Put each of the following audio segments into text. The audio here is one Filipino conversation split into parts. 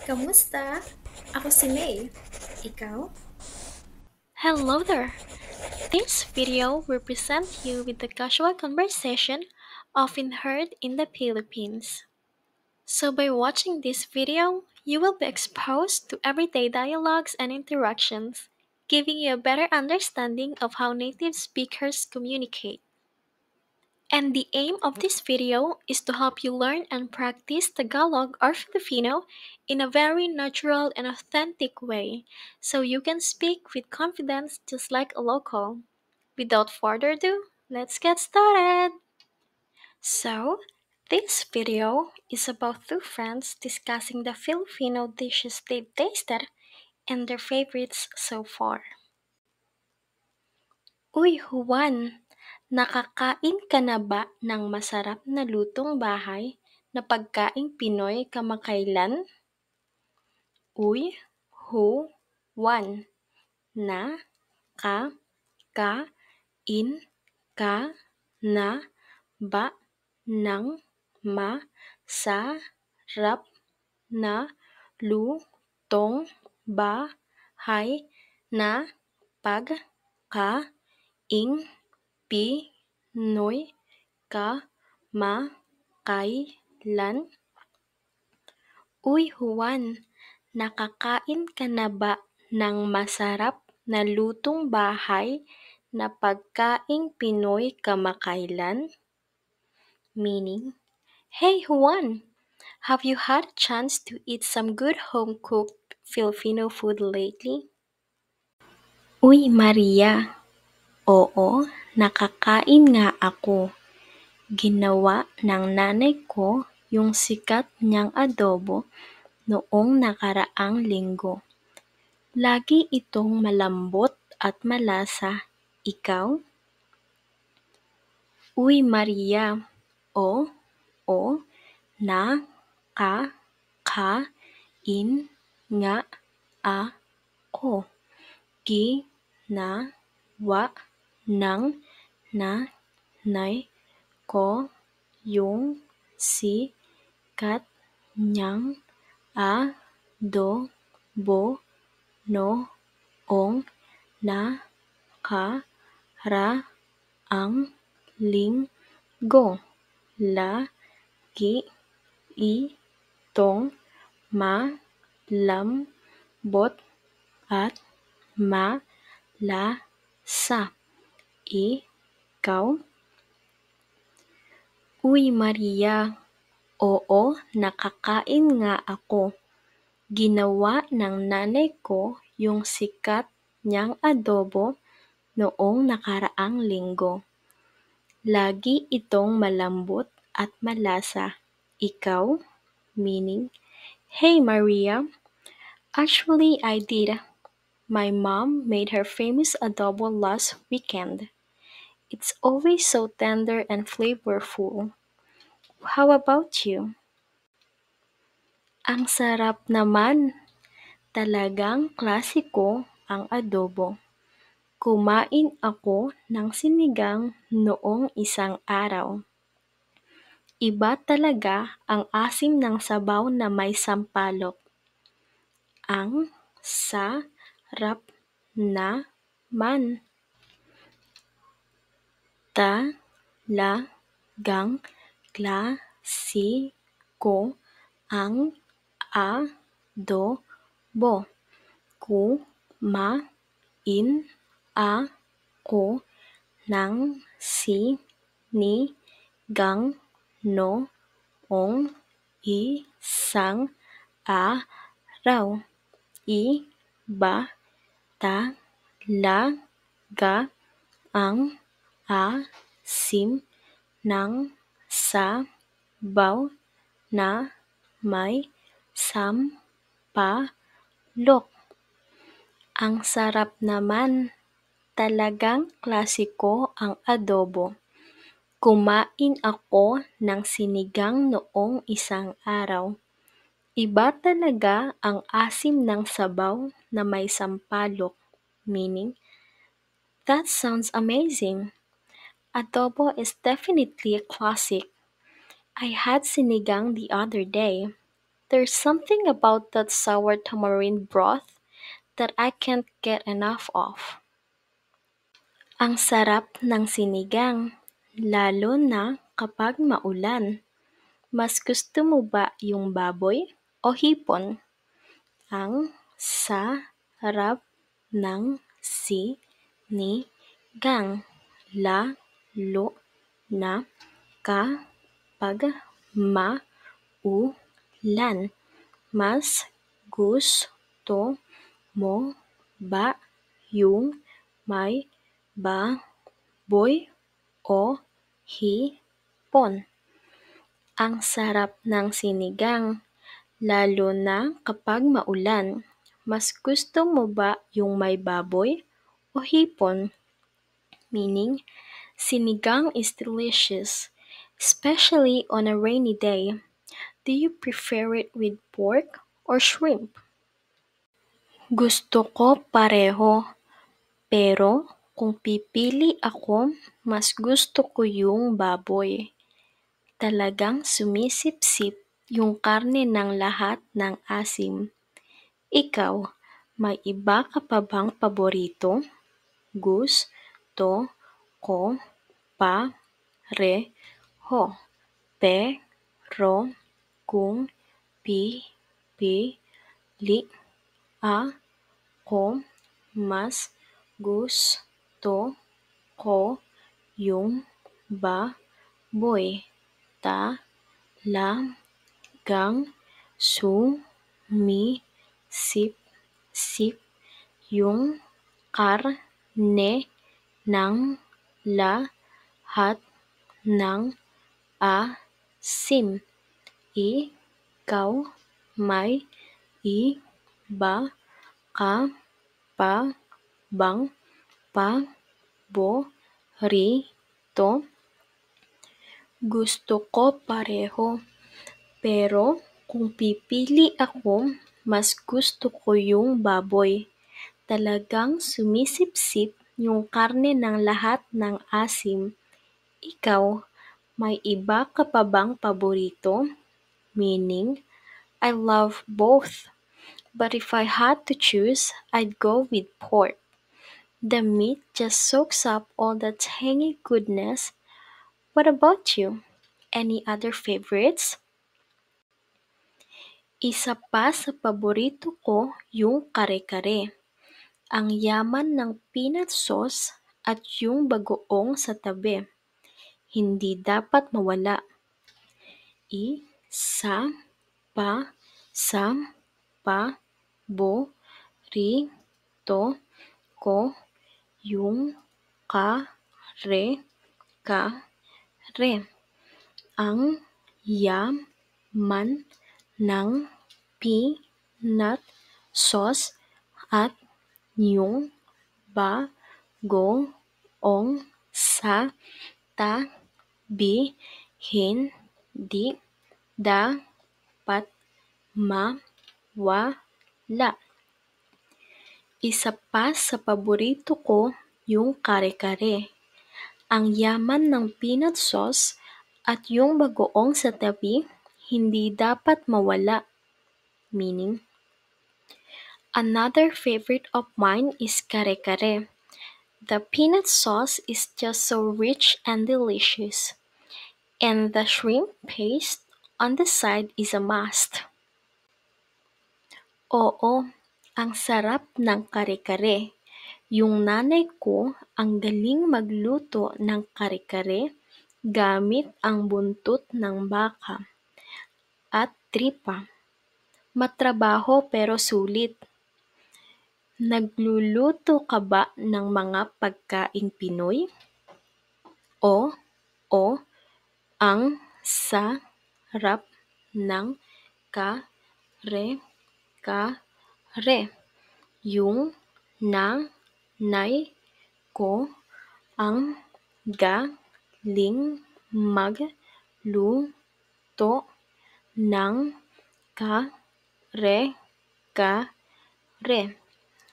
Kamusta? Ako si May. Ikaw? Hello there! This video will present you with the casual conversation often heard in the Philippines. So, by watching this video, you will be exposed to everyday dialogues and interactions, giving you a better understanding of how native speakers communicate. And the aim of this video is to help you learn and practice Tagalog or Filipino in a very natural and authentic way so you can speak with confidence just like a local. Without further ado, let's get started! So, this video is about two friends discussing the Filipino dishes they've tasted and their favorites so far. Uy, Juan, nakakain ka na ba ng masarap na lutong bahay na pagkaing Pinoy kamakailan? Uy, Juan, na ka ka in ka na ba ng masarap na lutong bahay na pagkaing Pinoy kamakailan? Uy, Juan, nakakain ka na ba ng masarap na lutong bahay na pagkaing Pinoy kamakailan? Meaning, hey Juan, have you had a chance to eat some good home-cooked Filipino food lately? Uy, Maria, oo, nakakain nga ako. Ginawa ng nanay ko yung sikat niyang adobo noong nakaraang linggo. Lagi itong malambot at malasa. Ikaw? Uy, Maria, o, na, kain nga ako. Ginawa ng nanay ko yung sikat niyang adobo noong nakaraang linggo. Lagi itong malambot at malasa. Ikaw? Uy, Maria, oo, nakakain nga ako. Ginawa ng nanay ko yung sikat niyang adobo noong nakaraang linggo. Lagi itong malambot at malasa. Ikaw? Meaning, hey Maria, actually I did. My mom made her famous adobo last weekend. It's always so tender and flavorful. How about you? Ang sarap naman. Talagang klasiko ang adobo. Kumain ako ng sinigang noong isang araw. Iba talaga ang asim ng sabaw na may sampalok. Ang sarap naman. Talagang klasiko ang adobo. Kumain ako ng sinigang noong isang araw. Iba talaga ang asim ng sabaw na may sampalok. Ang sarap naman. Talagang klasiko ang adobo. Kumain ako ng sinigang noong isang araw. Iba talaga ang asim ng sabaw na may sampalok. Meaning, that sounds amazing. Adobo is definitely a classic. I had sinigang the other day. There's something about that sour tamarind broth that I can't get enough of. Ang sarap ng sinigang, lalo na kapag maulan. Mas gusto mo ba yung baboy o hipon? Ang sarap ng sinigang, lalo na kapag maulan. Mas gusto mo ba yung may baboy o hipon? Ang sarap ng sinigang, lalo na kapag maulan. Mas gusto mo ba yung may baboy o hipon? Meaning, sinigang is delicious, especially on a rainy day. Do you prefer it with pork or shrimp? Gusto ko pareho, pero kung pipili ako, mas gusto ko yung baboy. Talagang sumisipsip yung karne ng lahat ng asim. Ikaw, may iba ka pa bang paborito? Gusto ko pareho, pero kung pipili ako, mas gusto ko yung baboy. Talagang sumisip-sip yung karne ng lahat ng asim. Ikaw, may iba ka pa bang paborito? Gusto ko pareho, pero kung pipili ako, mas gusto ko yung baboy. Talagang sumisipsip yung karne ng lahat ng asim. Ikaw, may iba ka pa bang paborito? Meaning, I love both. But if I had to choose, I'd go with pork. The meat just soaks up all the tangy goodness. What about you? Any other favorites? Isa pa sa paborito ko yung kare-kare. Ang yaman ng peanut sauce at yung bagoong sa tabi. Hindi dapat mawala. Isa pa sa paborito ko yung kare-kare. Ang yaman ng peanut sauce at yung bagoong sa tabi, hindi dapat mawala. Isa pa sa paborito ko yung kare-kare. Ang yaman ng peanut sauce at yung bagoong sa tabi, hindi dapat mawala. Meaning, another favorite of mine is kare-kare. The peanut sauce is just so rich and delicious. And the shrimp paste on the side is a must. Oo, ang sarap ng kare-kare. Yung nanay ko ang galing magluto ng kare-kare gamit ang buntot ng baka at tripa. Matrabaho pero sulit. Nagluluto ka ba ng mga pagkaing Pinoy? O, ang sarap ng kare-kare. Yung nanay ko ang galing magluto ng kare-kare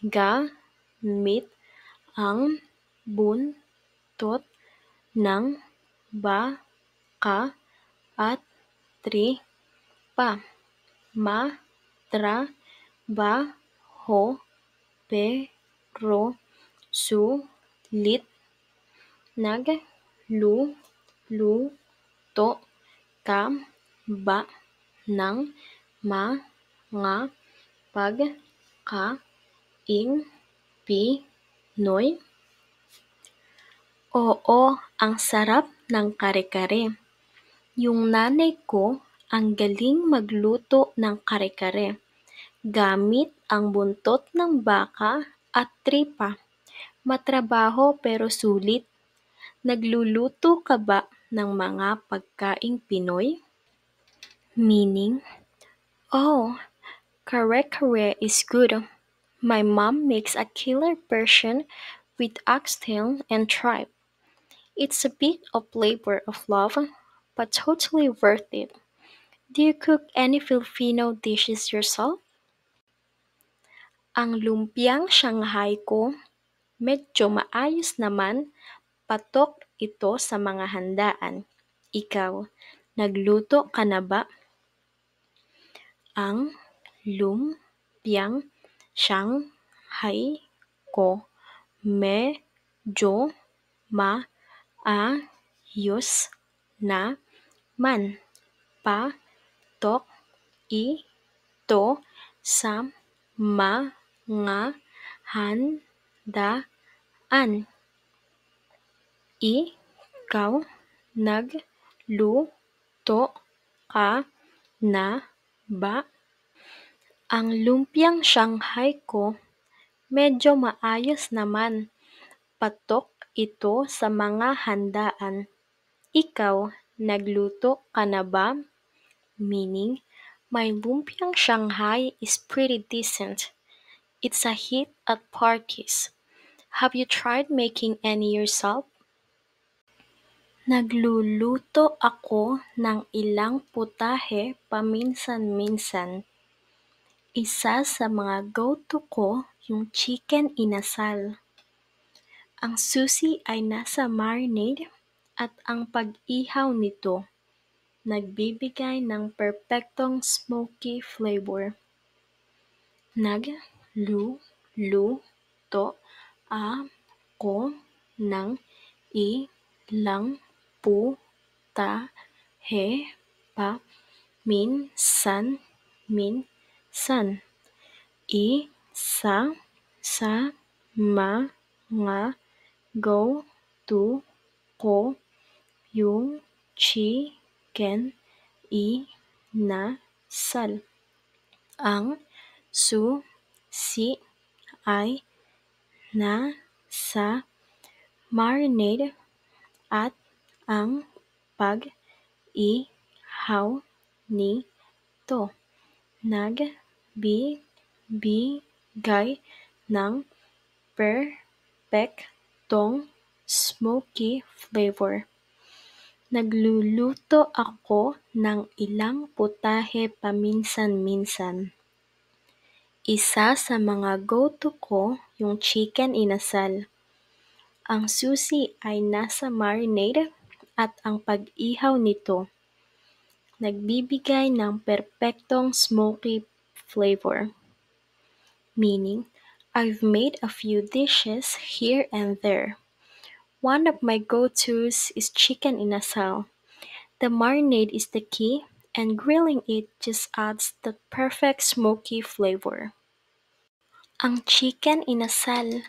gamit ang buntot ng baka at tripa. ma, tra, ba, ho, pe, ro, su, lit, nag, lu, lu, to, ka, ba, nang, ma, nga, pag, ka, ing, pi, noy. Oo, ang sarap ng kare-kare. Yung nanay ko ang galing magluto ng kare-kare gamit ang buntot ng baka at tripa. Matrabaho pero sulit. Nagluluto ka ba ng mga pagkaing Pinoy? Meaning, oh, kare-kare is good. My mom makes a killer version with oxtail and tripe. It's a bit of labor of love, but totally worth it. Do you cook any Filipino dishes yourself? Ang lumpiang Shanghai ko, medyo maayos naman, patok ito sa mga handaan. Ikaw, nagluto ka na ba? Ang lumpiang Shanghai ko, medyo maayos naman, patok ito sa mga handaan. Ikaw, nagluto ka na ba? Ang lumpiang Shanghai ko, medyo maayos naman, patok ito sa mga handaan. Ikaw, nagluto ka na ba? Meaning, my lumpiang Shanghai is pretty decent. It's a hit at parties. Have you tried making any yourself? Nagluluto ako ng ilang putahe paminsan-minsan. Isa sa mga go-to ko yung chicken inasal. Ang susi ay nasa marinade at ang pag-ihaw nito nagbibigay ng perpektong smoky flavor. Nagluto ako ng ilang putahe paminsan-minsan. Isa sa mga go-to ko yung chicken inasal. Ang susi ay nasa marinade at ang pag-ihaw nito nagbibigay ng perpektong smoky flavor. Nagluluto ako ng ilang putahe paminsan-minsan. Isa sa mga go-to ko yung chicken inasal. Ang susi ay nasa marinade at ang pag-ihaw nito nagbibigay ng perpektong smoky flavor. Meaning, I've made a few dishes here and there. One of my go-tos is chicken inasal. The marinade is the key, and grilling it just adds the perfect smoky flavor. Ang chicken inasal,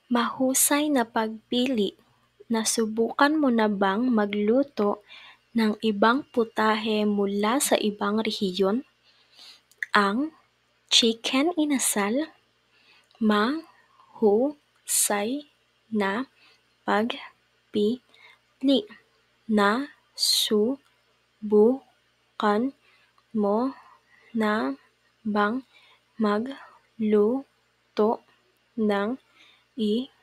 mahusay na pagpili. Nasubukan mo na bang magluto ng ibang putahe mula sa ibang rehiyon? Ang chicken inasal, mahusay na pagpili. Nasubukan mo na bang magluto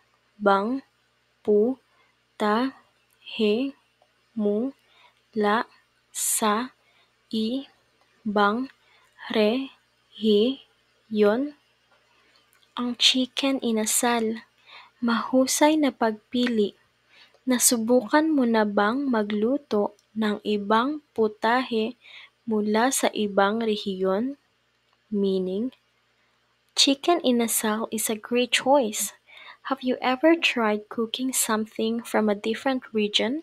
ng ibang putahe mula sa ibang rehiyon? Ang chicken inasal, mahusay na pagpili. Nasubukan mo na bang magluto ng ibang putahe mula sa ibang rehiyon? meaning chicken inasal is a great choice. Have you ever tried cooking something from a different region?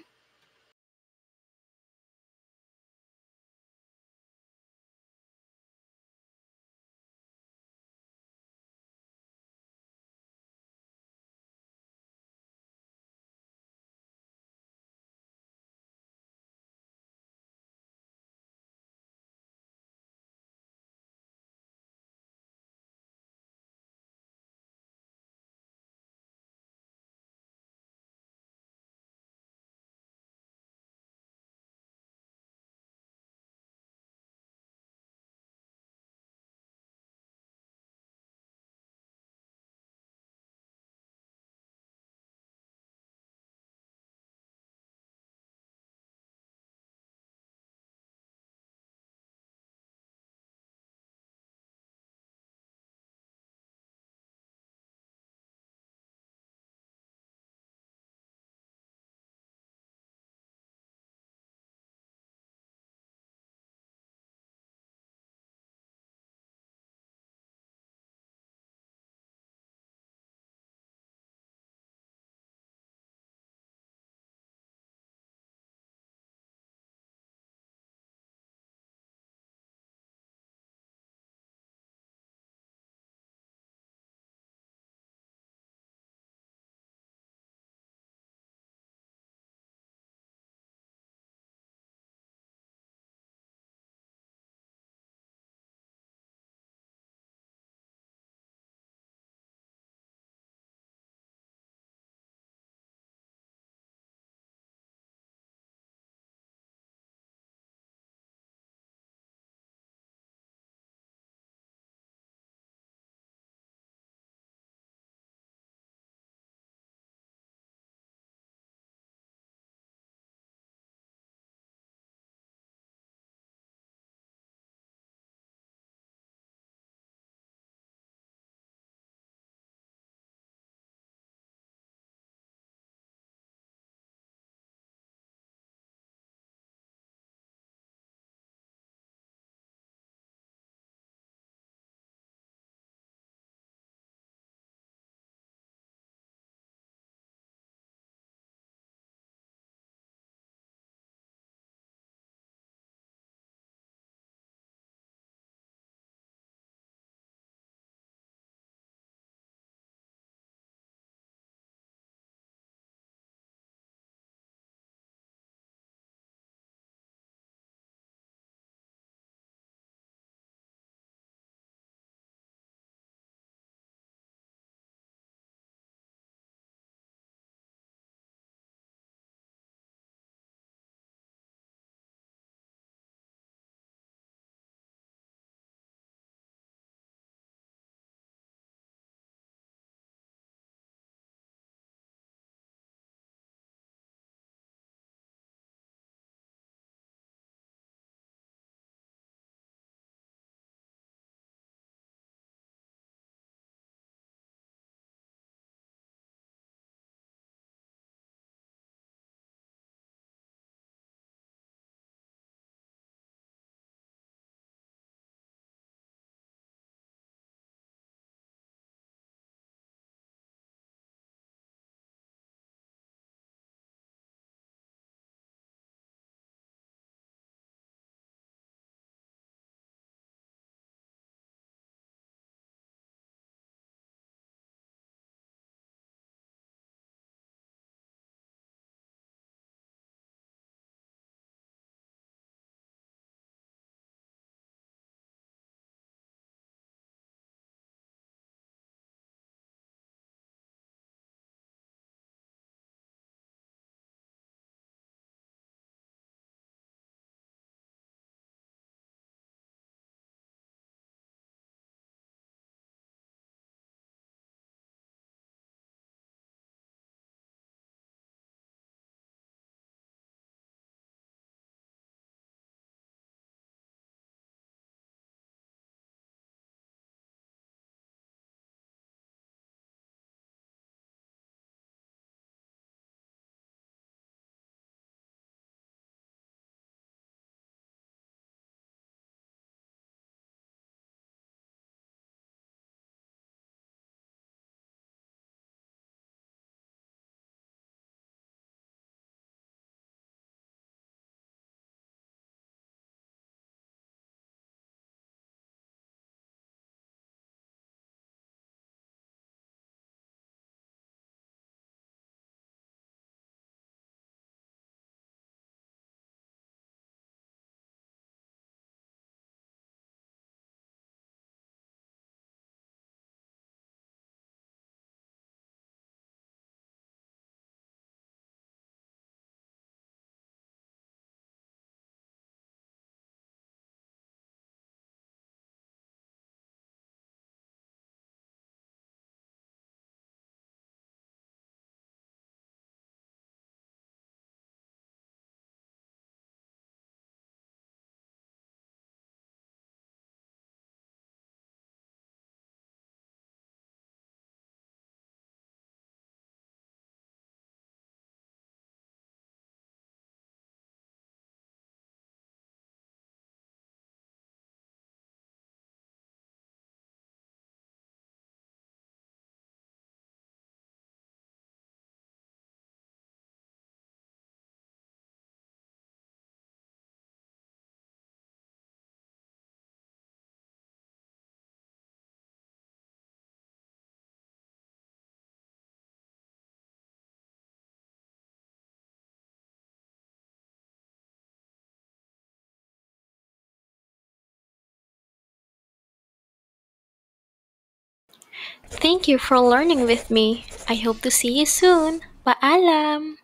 Thank you for learning with me. I hope to see you soon. Paalam!